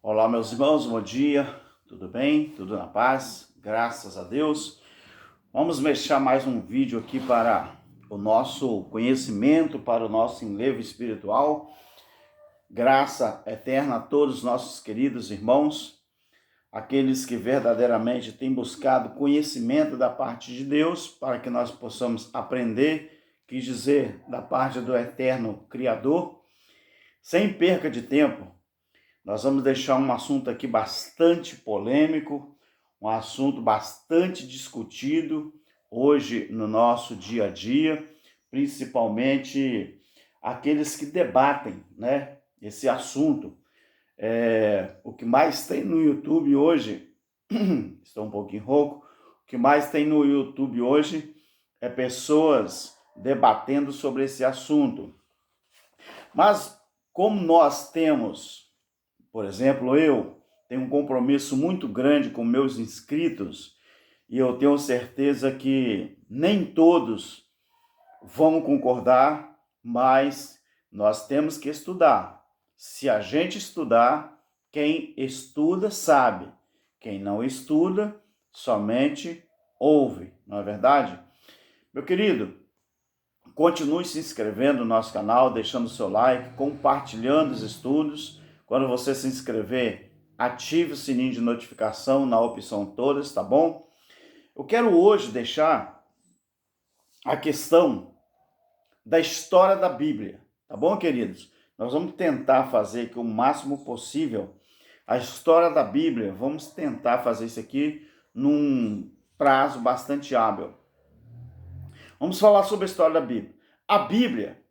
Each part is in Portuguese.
Olá, meus irmãos, bom dia, tudo bem? Tudo na paz? Graças a Deus. Vamos mexer mais um vídeo aqui para o nosso conhecimento, para o nosso enlevo espiritual. Graça eterna a todos os nossos queridos irmãos, aqueles que verdadeiramente têm buscado conhecimento da parte de Deus, para que nós possamos aprender, quis dizer, da parte do eterno Criador, sem perca de tempo. Nós vamos deixar um assunto aqui bastante polêmico, um assunto bastante discutido hoje no nosso dia a dia, principalmente aqueles que debatem, né, esse assunto. O que mais tem no YouTube hoje, estou um pouquinho rouco, o que mais tem no YouTube hoje é pessoas debatendo sobre esse assunto. Mas como nós temos, por exemplo, eu tenho um compromisso muito grande com meus inscritos e eu tenho certeza que nem todos vão concordar, mas nós temos que estudar. Se a gente estudar, quem estuda sabe. Quem não estuda, somente ouve, não é verdade? Meu querido, continue se inscrevendo no nosso canal, deixando seu like, compartilhando os estudos. Quando você se inscrever, ative o sininho de notificação na opção todas, tá bom? Eu quero hoje deixar a questão da história da Bíblia, tá bom, queridos? Nós vamos tentar fazer aqui o máximo possível a história da Bíblia. Vamos tentar fazer isso aqui num prazo bastante hábil. Vamos falar sobre a história da Bíblia. A Bíblia,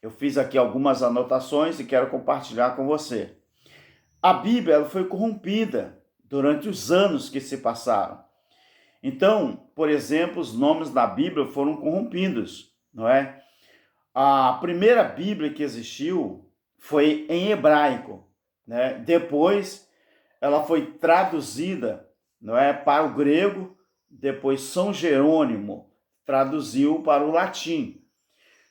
eu fiz aqui algumas anotações e quero compartilhar com você. A Bíblia ela foi corrompida durante os anos que se passaram. Então, por exemplo, os nomes da Bíblia foram corrompidos, não é? A primeira Bíblia que existiu foi em hebraico, né? Depois ela foi traduzida, não é, para o grego, depois São Jerônimo traduziu para o latim.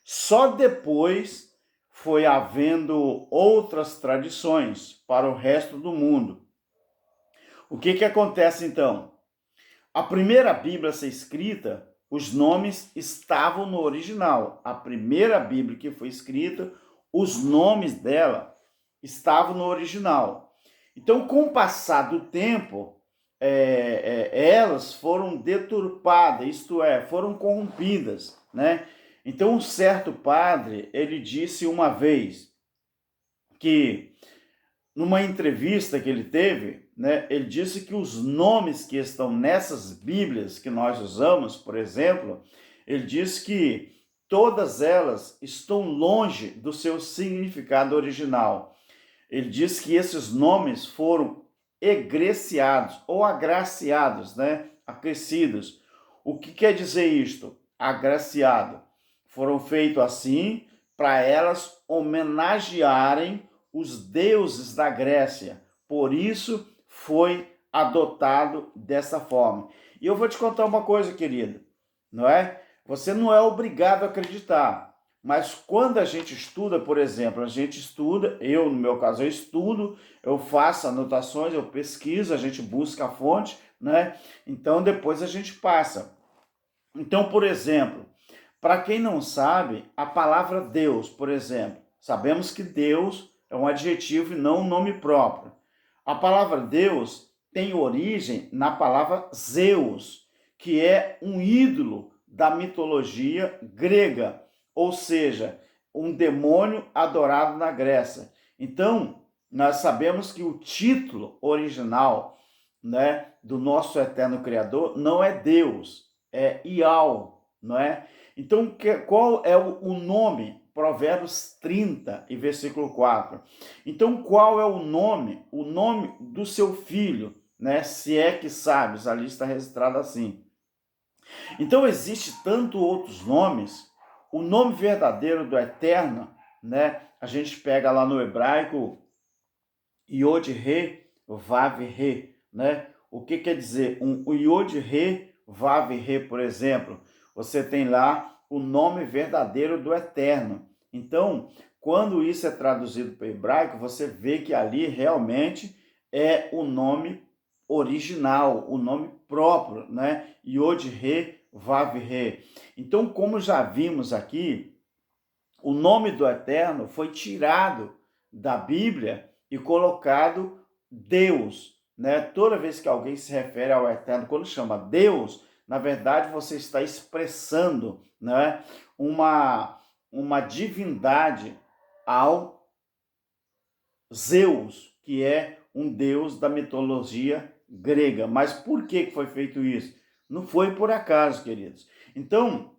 Só depois foi havendo outras tradições para o resto do mundo. O que acontece então? A primeira Bíblia a ser escrita, os nomes estavam no original. A primeira Bíblia que foi escrita, os nomes dela estavam no original. Então, com o passar do tempo, elas foram deturpadas, isto é, foram corrompidas, né? Então, um certo padre, ele disse uma vez que, numa entrevista que ele teve, né, ele disse que os nomes que estão nessas Bíblias que nós usamos, por exemplo, ele disse que todas elas estão longe do seu significado original. Ele diz que esses nomes foram egreciados ou agraciados, né, acrescidos. O que quer dizer isto? Agraciado. Foram feitos assim para elas homenagearem os deuses da Grécia. Por isso foi adotado dessa forma. E eu vou te contar uma coisa, querido, não é? Você não é obrigado a acreditar, mas quando a gente estuda, por exemplo, a gente estuda, eu no meu caso eu estudo, eu faço anotações, eu pesquiso, a gente busca a fonte, né? Então depois a gente passa. Então, por exemplo, para quem não sabe, a palavra Deus, por exemplo, sabemos que Deus é um adjetivo e não um nome próprio. A palavra Deus tem origem na palavra Zeus, que é um ídolo da mitologia grega, ou seja, um demônio adorado na Grécia. Então, nós sabemos que o título original, né, do nosso eterno Criador não é Deus, é Ial, não é? Então, qual é o nome? Provérbios 30 e versículo 4. Então, qual é o nome? O nome do seu filho, né? Se é que sabes, ali está registrado assim. Então, existe tanto outros nomes. O nome verdadeiro do Eterno, né? A gente pega lá no hebraico Yod-He, Vav-He, né? O que quer dizer? Um Yod-He, Vav-He, por exemplo, você tem lá o nome verdadeiro do Eterno. Então, quando isso é traduzido para o hebraico, você vê que ali realmente é o nome original, o nome próprio, né? Yod-He, Vav-He. Então, como já vimos aqui, o nome do Eterno foi tirado da Bíblia e colocado Deus, né? Toda vez que alguém se refere ao Eterno, quando chama Deus, na verdade você está expressando, né, uma divindade ao Zeus, que é um deus da mitologia grega. Mas por que foi feito isso? Não foi por acaso, queridos. Então,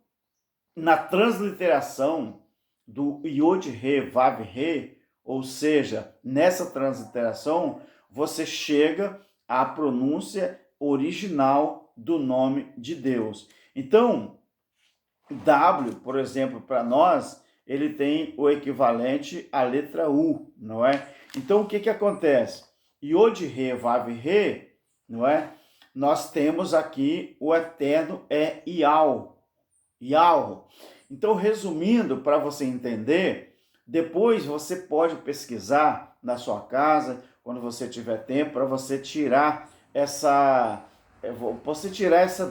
na transliteração do Yod-He, Vav-He, ou seja, nessa transliteração, você chega à pronúncia original do nome de Deus. Então, W, por exemplo, para nós, ele tem o equivalente à letra U, não é? Então, o que que acontece? Yod-He, Vav-He, não é? Nós temos aqui o eterno é Ial, Ial. Então, resumindo, para você entender, depois você pode pesquisar na sua casa, quando você tiver tempo, para você tirar essa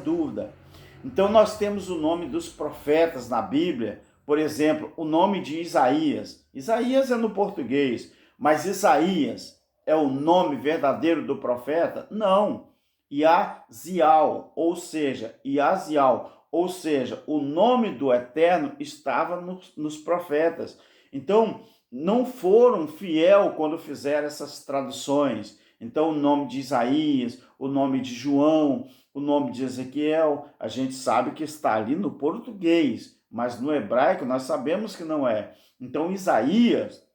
dúvida. Então, nós temos o nome dos profetas na Bíblia, por exemplo, o nome de Isaías. Isaías é no português, mas Isaías é o nome verdadeiro do profeta? Não. Iazial, ou seja, Iazial, ou seja, o nome do Eterno estava nos profetas. Então, não foram fiel quando fizeram essas traduções. Então, o nome de Isaías, o nome de João, o nome de Ezequiel, a gente sabe que está ali no português, mas no hebraico nós sabemos que não é. Então, Isaías,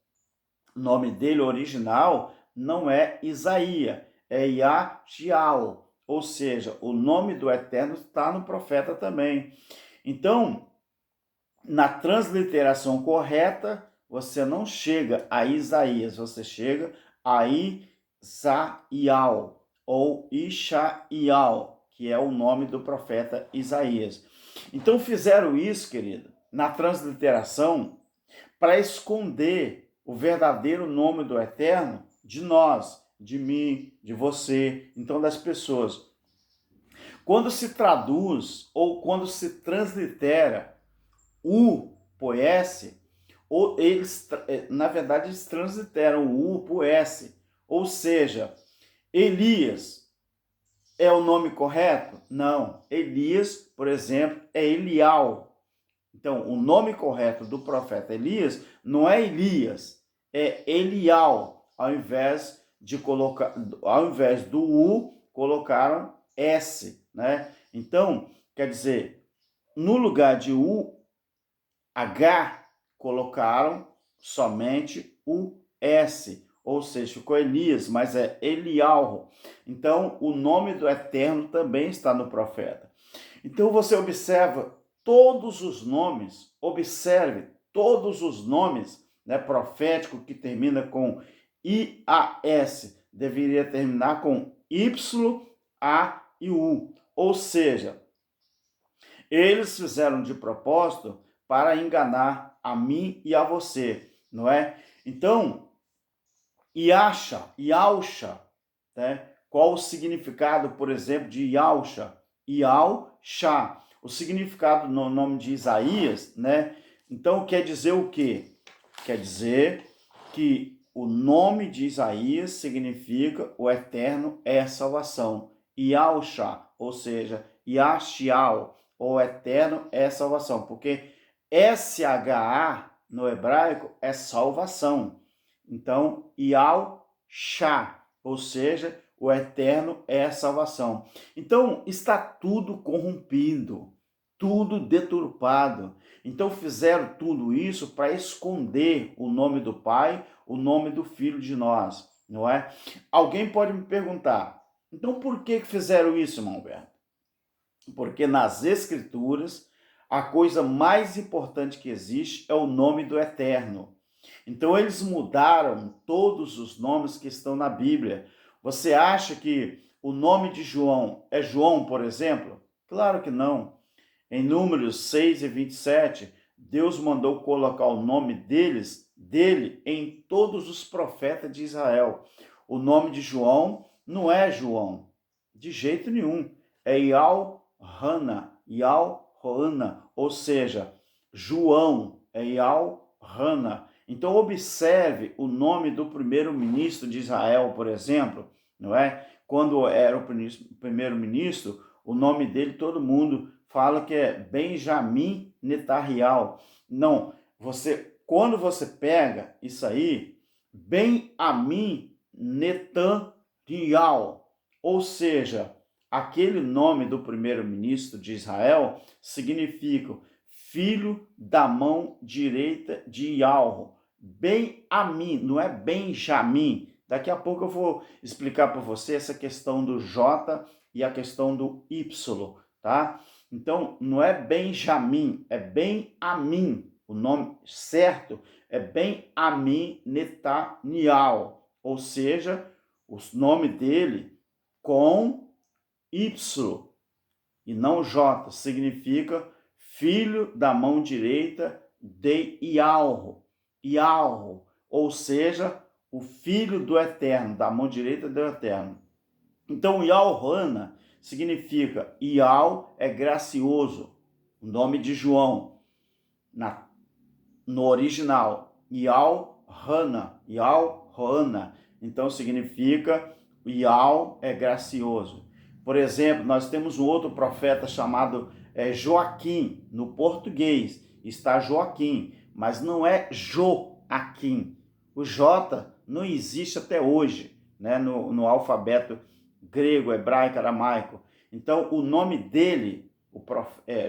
o nome dele original, não é Isaías, é Yajial, ou seja, o nome do Eterno está no profeta também. Então, na transliteração correta, você não chega a Isaías, você chega a Isaial ou Ishaial, que é o nome do profeta Isaías. Então fizeram isso, querido, na transliteração para esconder o verdadeiro nome do Eterno de nós, de mim, de você, então das pessoas. Quando se traduz ou quando se translitera o poesse, ou eles, na verdade, eles transliteram o U por S. Ou seja, Elias é o nome correto? Não. Elias, por exemplo, é Elial. Então, o nome correto do profeta Elias não é Elias, é Elial. Ao invés do U, colocaram S, né? Então, quer dizer, no lugar de U, H, colocaram somente o S, ou seja, ficou Elias, mas é Elial. Então, o nome do Eterno também está no profeta. Então, você observe todos os nomes, né, profético que termina com IAS, deveria terminar com Y, A e U. Ou seja, eles fizeram de propósito para enganar a mim e a você, não é? Então, Yalcha, né? Qual o significado, por exemplo, de Yalcha? Yalcha. O significado no nome de Isaías, né? Então, quer dizer o quê? Quer dizer que o nome de Isaías significa o eterno é salvação. Yalcha, ou seja, Yashial, o eterno é salvação. Porque SHA no hebraico é salvação. Então, Yal-Shá, ou seja, o eterno é a salvação. Então, está tudo corrompido, tudo deturpado. Então, fizeram tudo isso para esconder o nome do Pai, o nome do Filho de nós, não é? Alguém pode me perguntar, então por que fizeram isso, irmão Alberto? Porque nas Escrituras, a coisa mais importante que existe é o nome do Eterno. Então eles mudaram todos os nomes que estão na Bíblia. Você acha que o nome de João é João, por exemplo? Claro que não. Em Números 6 e 27, Deus mandou colocar o nome dele em todos os profetas de Israel. o nome de João não é João, de jeito nenhum. É Yal-Hana, Yal-Hoana, ou seja, João é Yal-Hana. Então observe o nome do primeiro-ministro de Israel, por exemplo, não é? Quando era o primeiro-ministro, o nome dele todo mundo fala que é Benjamin Netanyahu. Não, quando você pega isso aí, Benjamin Netanyahu, ou seja, aquele nome do primeiro-ministro de Israel significa filho da mão direita de Yahweh. Benjamin, não é Benjamin. Daqui a pouco eu vou explicar para você essa questão do J e a questão do Y, tá? Então, não é Benjamin, é Benjamin. O nome certo é Benjamin Netanyahu, ou seja, o nome dele com Y e não J, significa filho da mão direita de Yahweh, Yahweh, ou seja, o filho do Eterno, da mão direita do Eterno. Então, Yahweh significa Yah é gracioso, o nome de João, no original, Yahweh, Yahweh, então significa Yah é gracioso. Por exemplo, nós temos um outro profeta chamado Joaquim, no português está Joaquim, mas não é Joaquim. O J não existe até hoje, né, no alfabeto grego, hebraico, aramaico. Então, o nome dele,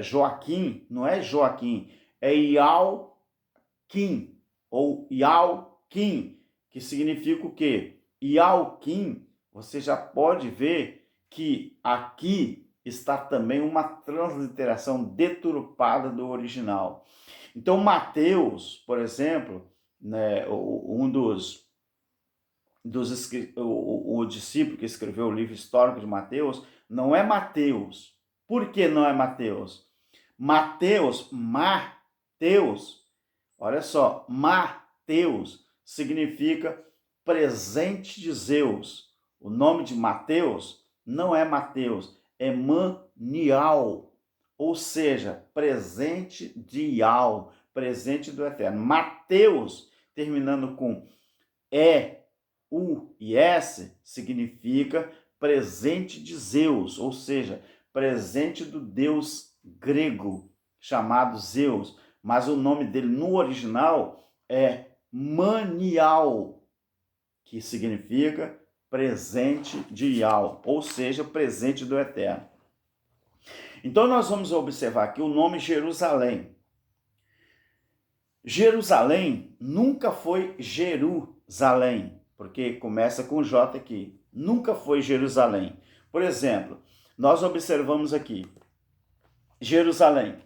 Joaquim, não é Joaquim, é Yalquim, ou Yalquim, que significa o quê? Yalquim, você já pode ver que aqui está também uma transliteração deturpada do original. Então, Mateus, por exemplo, né, um dos o discípulo que escreveu o livro histórico de Mateus, não é Mateus. Por que não é Mateus? Mateus, olha só, Mateus significa presente de Zeus. O nome de Mateus não é Mateus, é Manial, ou seja, presente de Yal, presente do Eterno. Mateus, terminando com U e S, significa presente de Zeus, ou seja, presente do deus grego chamado Zeus, mas o nome dele no original é Manial, que significa presente de Yal, ou seja, presente do Eterno. Então nós vamos observar aqui o nome Jerusalém. Jerusalém nunca foi Jerusalém, porque começa com J aqui. Nunca foi Jerusalém. Por exemplo, nós observamos aqui, Jerusalém,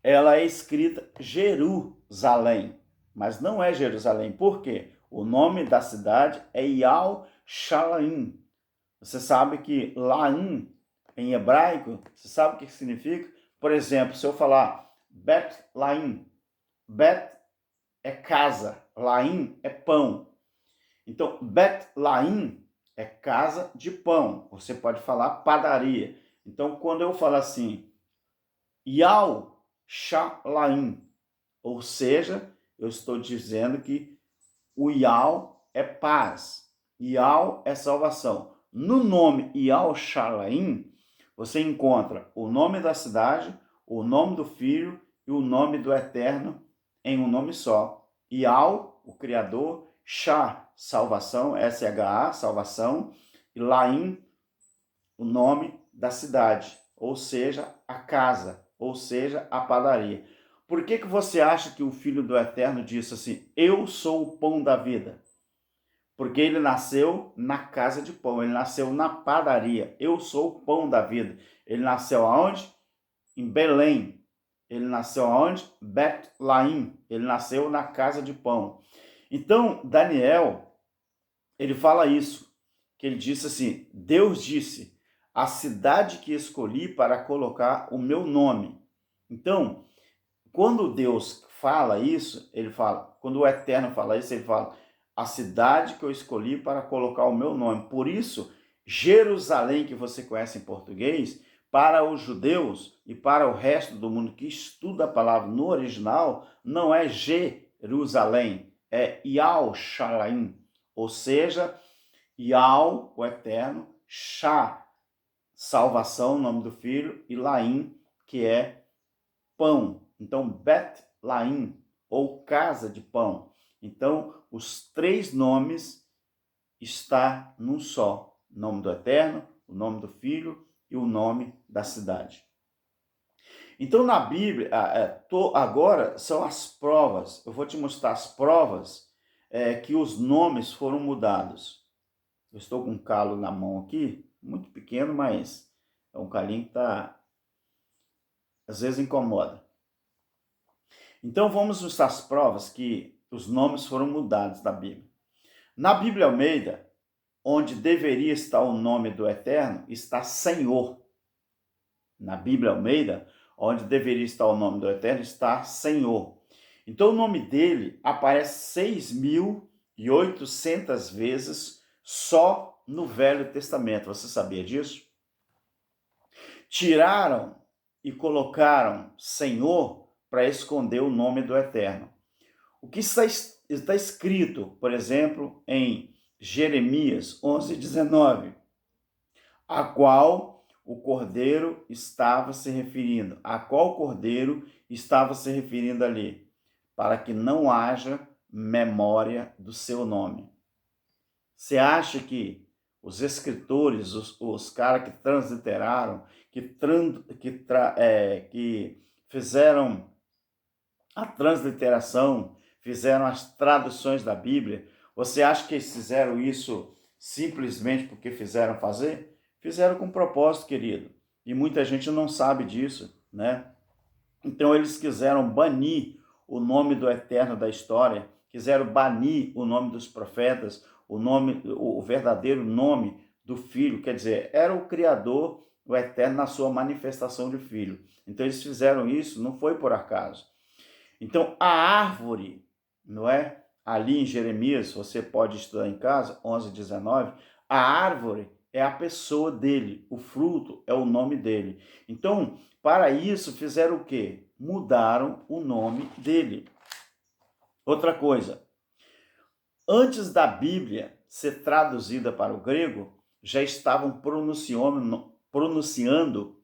ela é escrita Jerusalém, mas não é Jerusalém. Por quê? O nome da cidade é Yal-Shalaim. Você sabe que Laim, em hebraico, você sabe o que significa? Por exemplo, se eu falar Bet-Laim, Bet é casa, Laim é pão. Então, Bet-Laim é casa de pão. Você pode falar padaria. Então, quando eu falo assim, Yal-Shalaim, ou seja, eu estou dizendo que o Yal é paz, Yal é salvação. No nome Yal-Shalaim, você encontra o nome da cidade, o nome do Filho e o nome do Eterno em um nome só. Yal, o Criador, Shah, salvação, S-H-A, salvação, e Laim, o nome da cidade, ou seja, a casa, ou seja, a padaria. Por que você acha que o Filho do Eterno disse assim, eu sou o pão da vida? Porque ele nasceu na casa de pão, ele nasceu na padaria. Eu sou o pão da vida. Ele nasceu aonde? Em Belém. Ele nasceu aonde? Bet-Laim. Ele nasceu na casa de pão. Então, Daniel, ele fala isso, que ele disse assim, Deus disse, a cidade que escolhi para colocar o meu nome. Então, quando Deus fala isso, ele fala, quando o Eterno fala isso, ele fala, a cidade que eu escolhi para colocar o meu nome. Por isso, Jerusalém, que você conhece em português, para os judeus e para o resto do mundo que estuda a palavra no original, não é Jerusalém, é Yahushalayim, ou seja, Yah, o eterno, Shá, salvação, nome do filho, e Laim, que é pão. Então, Bet Laim, ou casa de pão. Então, os três nomes está num só. O nome do Eterno, o nome do Filho e o nome da cidade. Então, na Bíblia, agora são as provas. Eu vou te mostrar as provas que os nomes foram mudados. Eu estou com um calo na mão aqui, muito pequeno, mas é um calinho que às vezes incomoda. Então, vamos mostrar as provas que os nomes foram mudados da Bíblia. Na Bíblia Almeida, onde deveria estar o nome do Eterno, está Senhor. Na Bíblia Almeida, onde deveria estar o nome do Eterno, está Senhor. Então, o nome dele aparece 6.800 vezes só no Velho Testamento. Você sabia disso? Tiraram e colocaram Senhor para esconder o nome do Eterno. O que está escrito, por exemplo, em Jeremias 11:19, a qual o cordeiro estava se referindo. A qual cordeiro estava se referindo ali? Para que não haja memória do seu nome. Você acha que os escritores, os caras que transliteraram, que fizeram a transliteração, fizeram as traduções da Bíblia, você acha que eles fizeram isso simplesmente porque fizeram fazer? Fizeram com propósito, querido. E muita gente não sabe disso, né? Então eles quiseram banir o nome do Eterno da história, quiseram banir o nome dos profetas, o verdadeiro nome do Filho, quer dizer, era o Criador, o Eterno na sua manifestação de Filho. Então eles fizeram isso, não foi por acaso. Então a árvore, não é? Ali em Jeremias, você pode estudar em casa, 11:19, a árvore é a pessoa dele, o fruto é o nome dele. Então, para isso, fizeram o quê? Mudaram o nome dele. Outra coisa, antes da Bíblia ser traduzida para o grego, já estavam pronunciando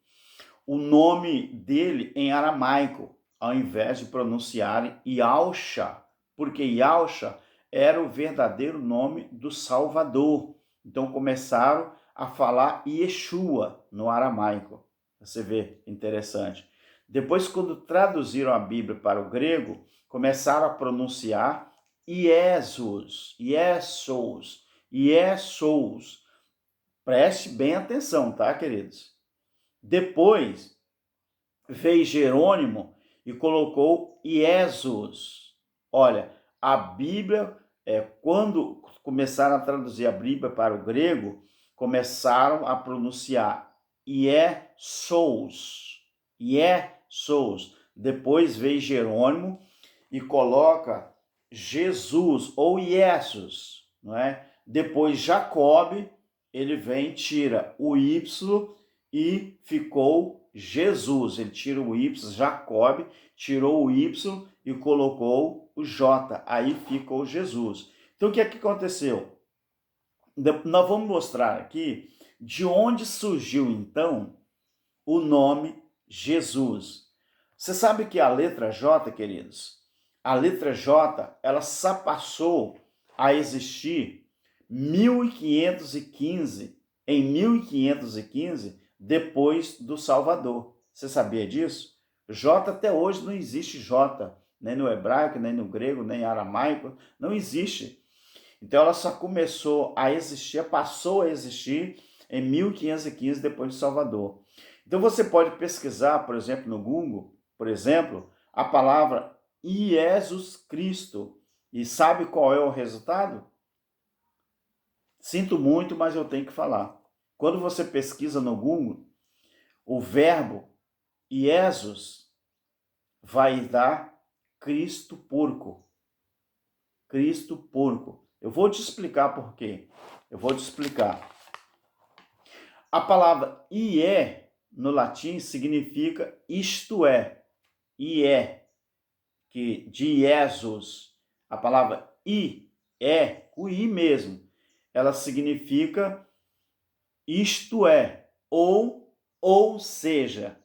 o nome dele em aramaico, ao invés de pronunciarem Yahusha, porque Yahusha era o verdadeiro nome do Salvador. Então começaram a falar Yeshua no aramaico. Você vê, interessante. Depois, quando traduziram a Bíblia para o grego, começaram a pronunciar Iesus, Iesus, Iesus. Preste bem atenção, tá, queridos? Depois veio Jerônimo e colocou Iesus. Olha, a Bíblia, quando começaram a traduzir a Bíblia para o grego, começaram a pronunciar Iesus, Iesus. Depois veio Jerônimo e coloca Jesus ou Iesus, não é? Depois Jacob, ele vem, tira o Y e ficou Jesus. Ele tira o Y, Jacob, tirou o Y e colocou o J. Aí ficou Jesus. Então, o que é que aconteceu? Nós vamos mostrar aqui de onde surgiu, então, o nome Jesus. Você sabe que a letra J, queridos, a letra J, ela só passou a existir em 1515, depois do Salvador. Você sabia disso? J até hoje não existe J, nem no hebraico, nem no grego, nem aramaico, não existe. Então ela só começou a existir, passou a existir em 1515, depois do Salvador. Então você pode pesquisar, por exemplo, no Google, por exemplo, a palavra Jesus Cristo. E sabe qual é o resultado? Sinto muito, mas eu tenho que falar. Quando você pesquisa no Google, o verbo Jesus vai dar Cristo porco. Cristo porco. Eu vou te explicar por quê. Eu vou te explicar. A palavra ie no latim significa isto é. Ie, que de Jesus. A palavra i é, o i mesmo, ela significa isto é, ou seja.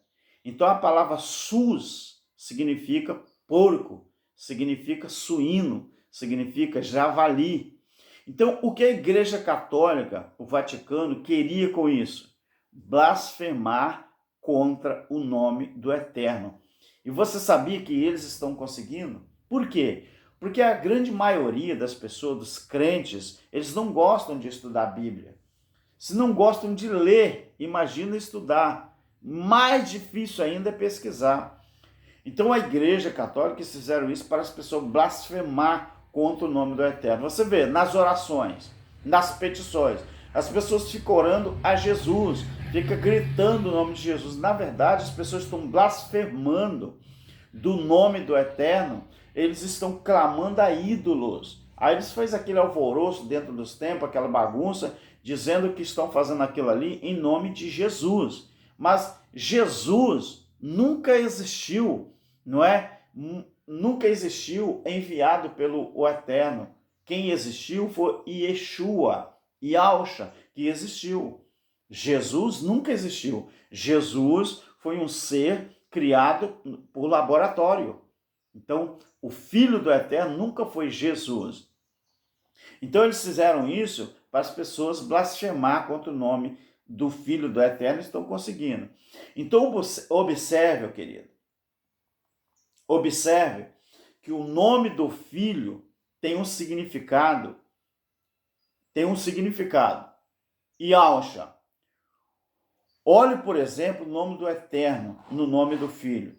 Então a palavra sus significa porco, significa suíno, significa javali. Então o que a Igreja Católica, o Vaticano, queria com isso? Blasfemar contra o nome do Eterno. E você sabia que eles estão conseguindo? Por quê? Porque a grande maioria das pessoas, dos crentes, eles não gostam de estudar a Bíblia. Se não gostam de ler, imagina estudar. Mais difícil ainda é pesquisar. Então a Igreja Católica fizeram isso para as pessoas blasfemar contra o nome do Eterno. Você vê, nas orações, nas petições, as pessoas ficam orando a Jesus, ficam gritando o nome de Jesus. Na verdade, as pessoas estão blasfemando do nome do Eterno, eles estão clamando a ídolos. Aí eles fazem aquele alvoroço dentro dos templos, aquela bagunça, dizendo que estão fazendo aquilo ali em nome de Jesus. Mas Jesus nunca existiu, não é? Nunca existiu enviado pelo Eterno. Quem existiu foi Yeshua, Yahusha, que existiu. Jesus nunca existiu. Jesus foi um ser criado por laboratório. Então, o Filho do Eterno nunca foi Jesus. Então, eles fizeram isso para as pessoas blasfemar contra o nome do Filho do Eterno e estão conseguindo. Então, observe, querido, observe que o nome do Filho tem um significado. Yahusha. Olhe, por exemplo, o nome do Eterno no nome do Filho.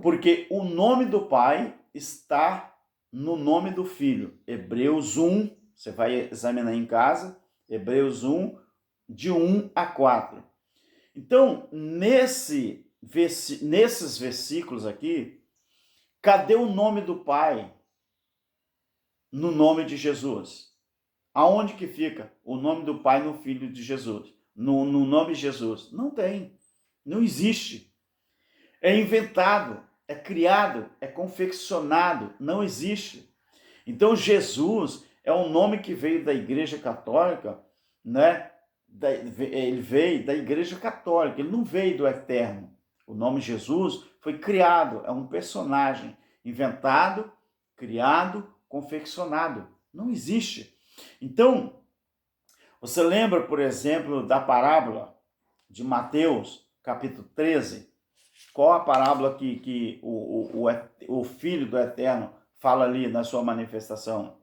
Porque o nome do Pai está no nome do Filho. Hebreus 1, você vai examinar em casa, Hebreus 1, de 1 a 4. Então, nesses versículos aqui, cadê o nome do Pai no nome de Jesus? Aonde que fica o nome do Pai no Filho de Jesus? No nome de Jesus? Não tem, não existe. É inventado, é criado, é confeccionado, não existe. Então Jesus é um nome que veio da Igreja Católica, né? Ele veio da Igreja Católica, ele não veio do Eterno. O nome Jesus foi criado, é um personagem inventado, criado, confeccionado. Não existe. Então, você lembra, por exemplo, da parábola de Mateus, capítulo 13? Qual a parábola que o Filho do Eterno fala ali na sua manifestação?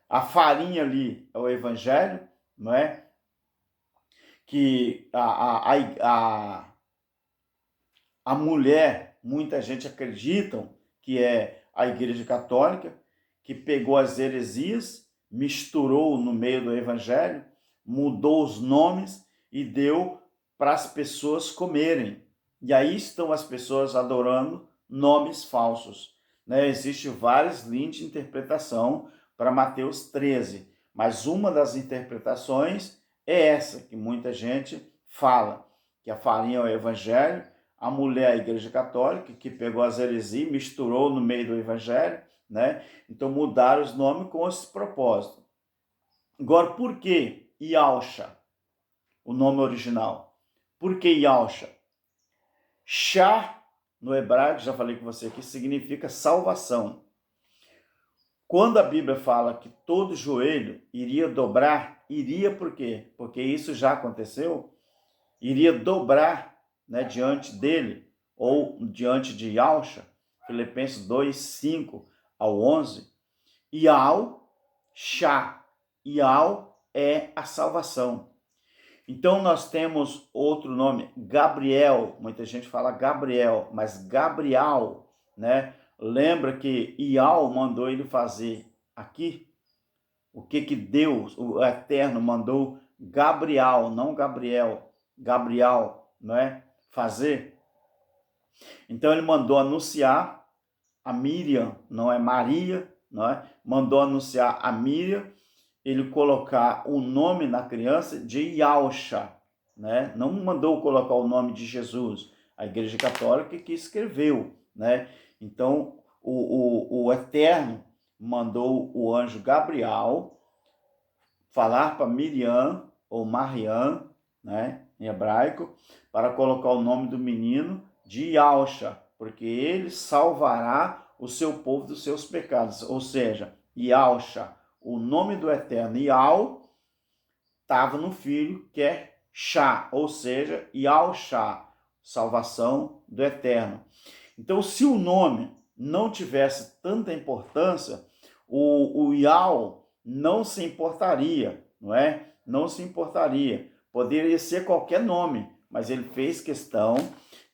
A farinha ali é o Evangelho, não é? Que a mulher, muita gente acredita que é a Igreja Católica, que pegou as heresias, misturou no meio do Evangelho, mudou os nomes e deu para as pessoas comerem. E aí estão as pessoas adorando nomes falsos. Né? Existem várias linhas de interpretação para Mateus 13, mas uma das interpretações é essa, que muita gente fala, que a farinha é o Evangelho, a mulher é a Igreja Católica, que pegou as heresias, misturou no meio do Evangelho, né? Então mudaram os nomes com esse propósito. Agora, por que Yahusha, o nome original? Por que Yahusha? Shah, no hebraico, já falei com você aqui, significa salvação. Quando a Bíblia fala que todo joelho iria dobrar, iria por quê? Porque isso já aconteceu. Iria dobrar, né, diante dele, ou diante de Yahusha, Filipenses 2, 5 ao 11. Yahusha, Yah é a salvação. Então nós temos outro nome, Gabriel, muita gente fala Gabriel, mas Gabriel, né? Lembra que Yah mandou ele fazer aqui? O que Deus, o Eterno, mandou Gabriel, não Gabriel, Gabriel, não é? Fazer. Então ele mandou anunciar a Miriam, não é Maria, não é? Mandou anunciar a Miriam, ele colocar o nome na criança de Yahusha, né? Não mandou colocar o nome de Jesus. A Igreja Católica que escreveu, né? Então, o Eterno mandou o anjo Gabriel falar para Miriam, ou Mariam, né, em hebraico, para colocar o nome do menino de Yahusha, porque ele salvará o seu povo dos seus pecados. Ou seja, Yahusha, o nome do Eterno, Yah, estava no filho, que é Shá, ou seja, Yahusha, salvação do Eterno. Então, se o nome não tivesse tanta importância, o Yah não se importaria, não é? Não se importaria. Poderia ser qualquer nome, mas ele fez questão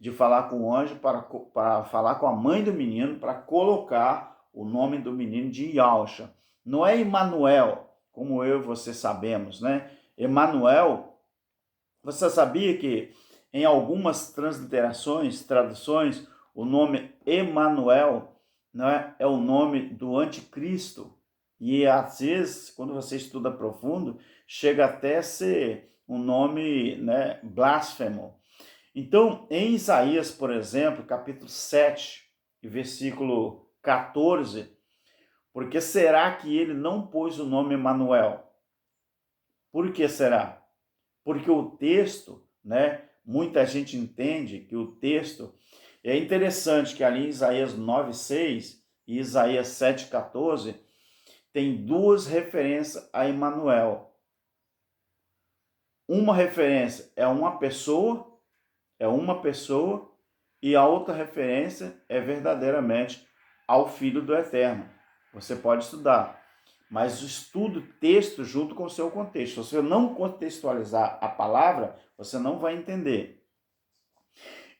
de falar com o anjo para falar com a mãe do menino, para colocar o nome do menino de Yahusha. Não é Emanuel, como eu e você sabemos, né? Emanuel, você sabia que em algumas transliterações, traduções, o nome Emanuel, né, é o nome do anticristo? E às vezes, quando você estuda profundo, chega até a ser um nome, né, blasfemo. Então, em Isaías, por exemplo, capítulo 7, versículo 14, porque será que ele não pôs o nome Emanuel? Por que será? Porque o texto, né, muita gente entende que o texto é interessante que ali em Isaías 9:6 e Isaías 7:14 tem duas referências a Emanuel. Uma referência é uma pessoa, e a outra referência é verdadeiramente ao Filho do Eterno. Você pode estudar, mas estude o texto junto com o seu contexto. Se você não contextualizar a palavra, você não vai entender.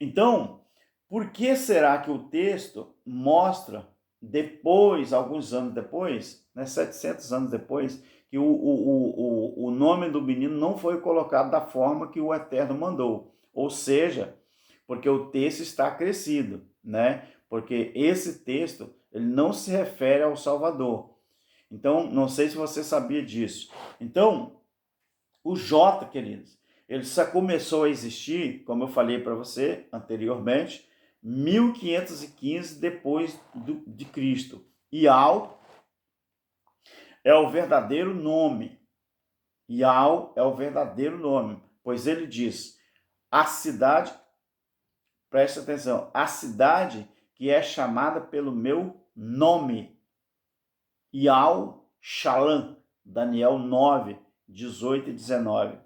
Então, por que será que o texto mostra depois, alguns anos depois, né, 700 anos depois, que o nome do menino não foi colocado da forma que o Eterno mandou? Ou seja, porque o texto está acrescido, né? Porque esse texto ele não se refere ao Salvador. Então, não sei se você sabia disso. Então, o J, queridos, ele só começou a existir, como eu falei para você anteriormente, 1515 depois de Cristo. Ial é o verdadeiro nome. Ial é o verdadeiro nome, pois ele diz, a cidade, preste atenção, a cidade que é chamada pelo meu nome. Ial Shalom, Daniel 9, 18 e 19.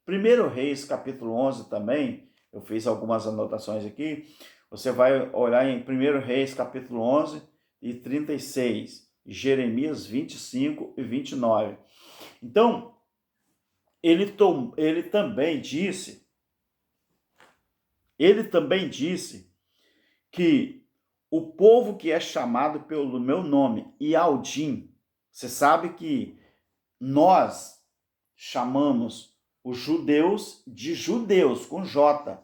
1 Reis, capítulo 11 também, eu fiz algumas anotações aqui, você vai olhar em 1 Reis, capítulo 11 e 36, Jeremias 25 e 29. Então, ele também disse que o povo que é chamado pelo meu nome, Yaldim, você sabe que nós chamamos os judeus de judeus, com J.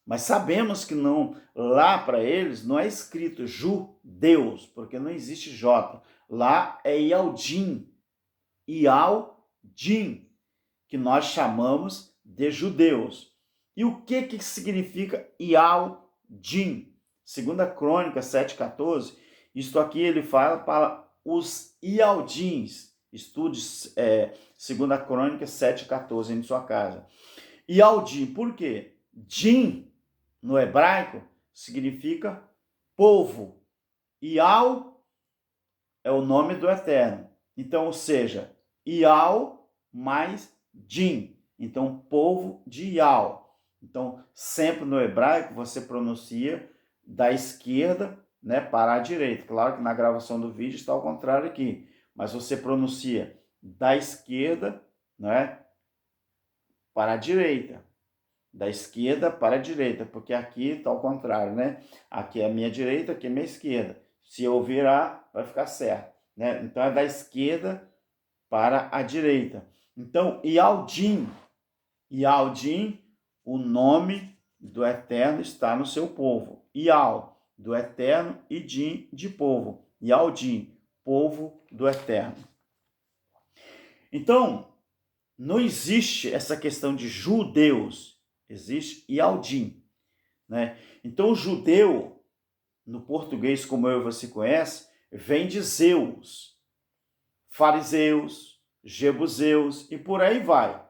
Mas sabemos que não, lá para eles não é escrito judeus, porque não existe J. Lá é Yaldim, Yaldim, que nós chamamos de judeus. E o que significa Yaldim? 2 Crônicas 7,14, isto aqui ele fala para os Yaldins. Estude 2 Crônicas 7,14 em sua casa. Yaldim, por quê? Din, no hebraico, significa povo. Ial é o nome do Eterno. Então, ou seja, Ial mais Din. Então, povo de Ial. Então, sempre no hebraico você pronuncia da esquerda, né, para a direita. Claro que na gravação do vídeo está ao contrário aqui, mas você pronuncia da esquerda, né, para a direita. Da esquerda para a direita, porque aqui está ao contrário, né? Aqui é a minha direita, aqui é a minha esquerda. Se eu virar, vai ficar certo, né? Então é da esquerda para a direita. Então, Yaldim, o nome do Eterno está no seu povo. Ial, do Eterno, e Din, de povo. Yaldim, povo do Eterno. Então, não existe essa questão de judeus, existe Yaldim, né? Então, o judeu, no português como eu e você conhece, vem de Zeus, fariseus, jebuseus e por aí vai.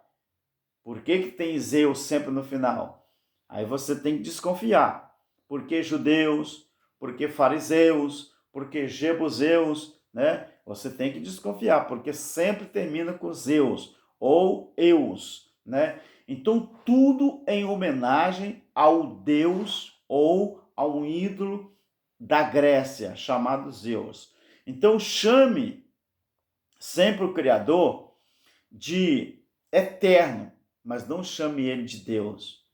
Por que tem Zeus sempre no final? Aí você tem que desconfiar. Por que judeus? Por que fariseus? Por que jebuseus? Né? Você tem que desconfiar, porque sempre termina com Zeus ou Eus, né? Então, tudo em homenagem ao deus ou ao ídolo da Grécia, chamado Zeus. Então, chame sempre o Criador de eterno, mas não chame ele de Deus.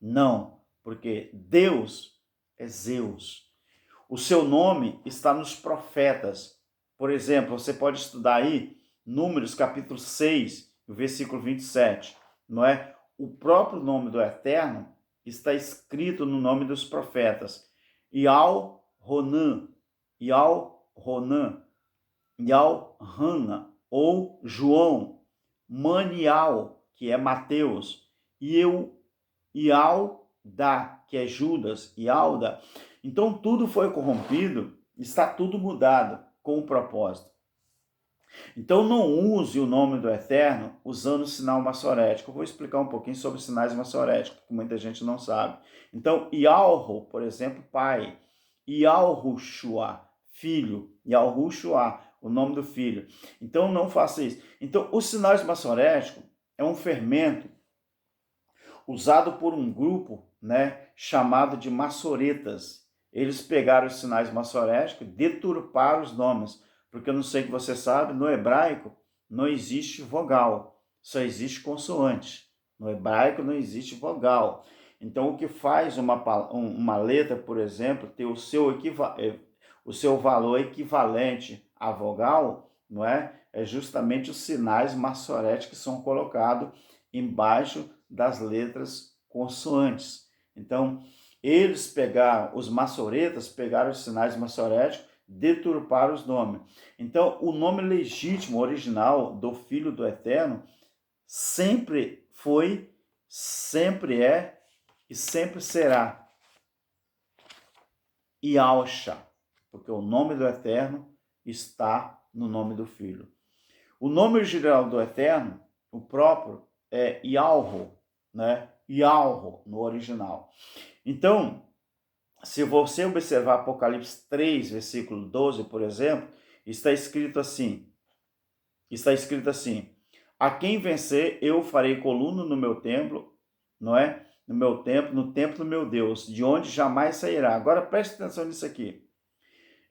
Não, porque Deus é Zeus. O seu nome está nos profetas. Por exemplo, você pode estudar aí Números capítulo 6, versículo 27, não é? O próprio nome do Eterno está escrito no nome dos profetas. Yal-Ronan, Yal-Ronan, Yal-Hana, ou João, Manial, que é Mateus, e Ialda, que é Judas, Ialda. Então tudo foi corrompido, está tudo mudado com um propósito. Então não use o nome do Eterno usando o sinal maçorético. Eu vou explicar um pouquinho sobre os sinais maçoréticos, que muita gente não sabe. Então, Yalro, por exemplo, pai. Yalrushua, filho. Yalrushua, o nome do filho. Então não faça isso. Então, os sinais maçoréticos é um fermento usado por um grupo, né, chamado de maçoretas. Eles pegaram os sinais maçoréticos e deturparam os nomes. Porque eu não sei que você sabe, no hebraico não existe vogal, só existe consoante. No hebraico não existe vogal. Então, o que faz uma letra, por exemplo, ter o seu valor equivalente à vogal, não é? É justamente os sinais maçoréticos que são colocados embaixo das letras consoantes. Então, os maçoretas pegaram os sinais maçoréticos, deturparam os nomes. Então, o nome legítimo, original do Filho do Eterno sempre foi, sempre é e sempre será Yahshua, porque o nome do Eterno está no nome do Filho. O nome original do Eterno, o próprio, é Yahweh, né? Yahweh no original. Então, se você observar Apocalipse 3, versículo 12, por exemplo, está escrito assim, a quem vencer, eu farei coluna no meu templo, não é? No templo do meu Deus, de onde jamais sairá. Agora preste atenção nisso aqui.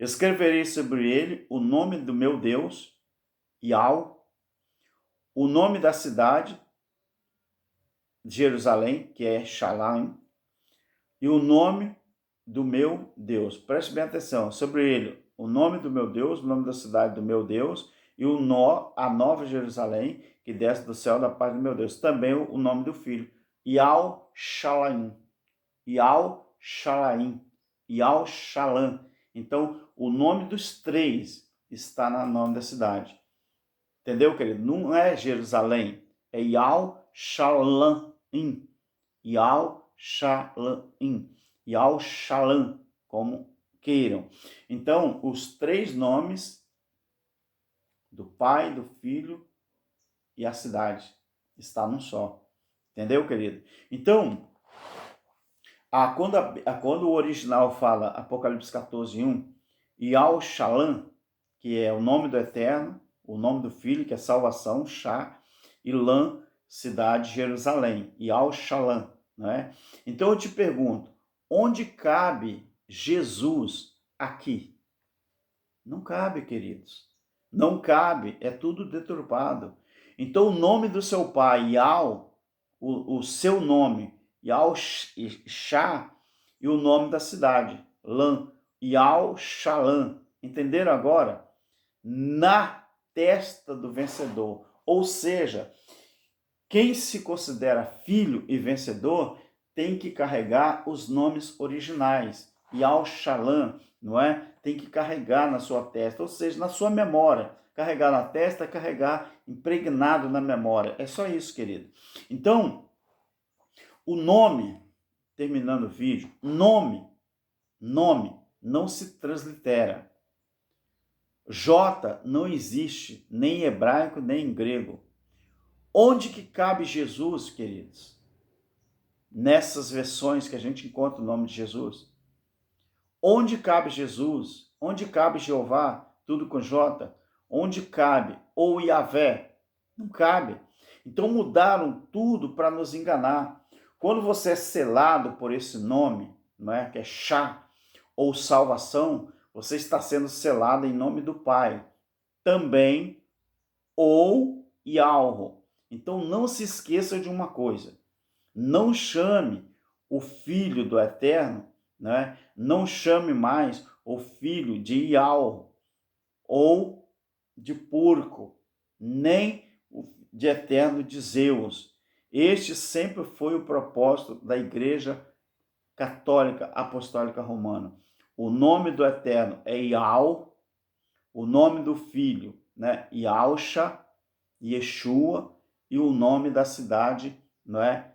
Escreverei sobre ele o nome do meu Deus, Yahweh, o nome da cidade de Jerusalém, que é Shalom, e o nome do meu Deus. Preste bem atenção. Sobre ele, o nome do meu Deus, o nome da cidade do meu Deus, e a nova Jerusalém, que desce do céu da paz do meu Deus. Também o nome do filho, Yal Shalaim. Yal Shalaim. Yal Shalam. Então, o nome dos três está no nome da cidade. Entendeu, querido? Não é Jerusalém, é Yal Shalam. Yal Shalam. Yal Shalam, como queiram. Então, os três nomes do Pai, do Filho e a cidade está num só. Entendeu, querido? Então, quando o original fala, Apocalipse 14, 1, Yal Shalam, que é o nome do Eterno, o nome do Filho, que é salvação, Shá, e Lam, cidade, Jerusalém, Yal Shalam, não é? Então eu te pergunto, onde cabe Jesus aqui? Não cabe, queridos. Não cabe, é tudo deturpado. Então o nome do seu pai, Yal, o seu nome, Yal Shá, e o nome da cidade, Lam, Yal Shalam. Entenderam agora? Na testa do vencedor. Ou seja, quem se considera filho e vencedor tem que carregar os nomes originais. Yal Shalam, não é? tem que carregar na sua testa, ou seja, na sua memória. Carregar na testa é carregar impregnado na memória. É só isso, querido. Então, o nome, terminando o vídeo, nome não se translitera. J não existe, nem em hebraico, nem em grego. Onde que cabe Jesus, queridos? Nessas versões que a gente encontra o nome de Jesus. Onde cabe Jesus? Onde cabe Jeová? Tudo com J. Onde cabe? Ou Yahvé? Não cabe. Então mudaram tudo para nos enganar. Quando você é selado por esse nome, não é? Que é Chá ou salvação, você está sendo selado em nome do Pai. Também ou Yahweh. Então não se esqueça de uma coisa. Não chame o Filho do Eterno, né? Não chame mais o Filho de Yahweh ou de porco, nem de eterno de Zeus. Este sempre foi o propósito da Igreja Católica Apostólica Romana. O nome do Eterno é Yahweh, o nome do Filho, né, Yahusha, Yeshua, e o nome da cidade, não é,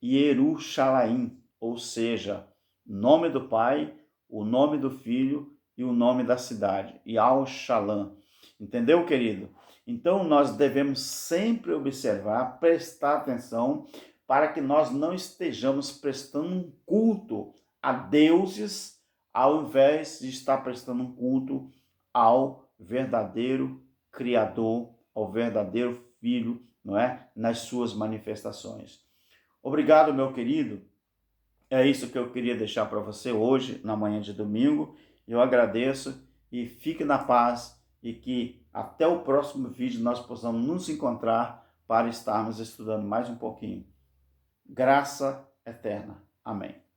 Jerusalém, ou seja, nome do Pai, o nome do Filho e o nome da cidade, Yahushalã. Entendeu, querido? Então nós devemos sempre observar, prestar atenção, para que nós não estejamos prestando um culto a deuses, ao invés de estar prestando um culto ao verdadeiro Criador, ao verdadeiro Filho, não é? Nas suas manifestações. Obrigado, meu querido. É isso que eu queria deixar para você hoje, na manhã de domingo. Eu agradeço e fique na paz e que até o próximo vídeo nós possamos nos encontrar para estarmos estudando mais um pouquinho. Graça eterna. Amém.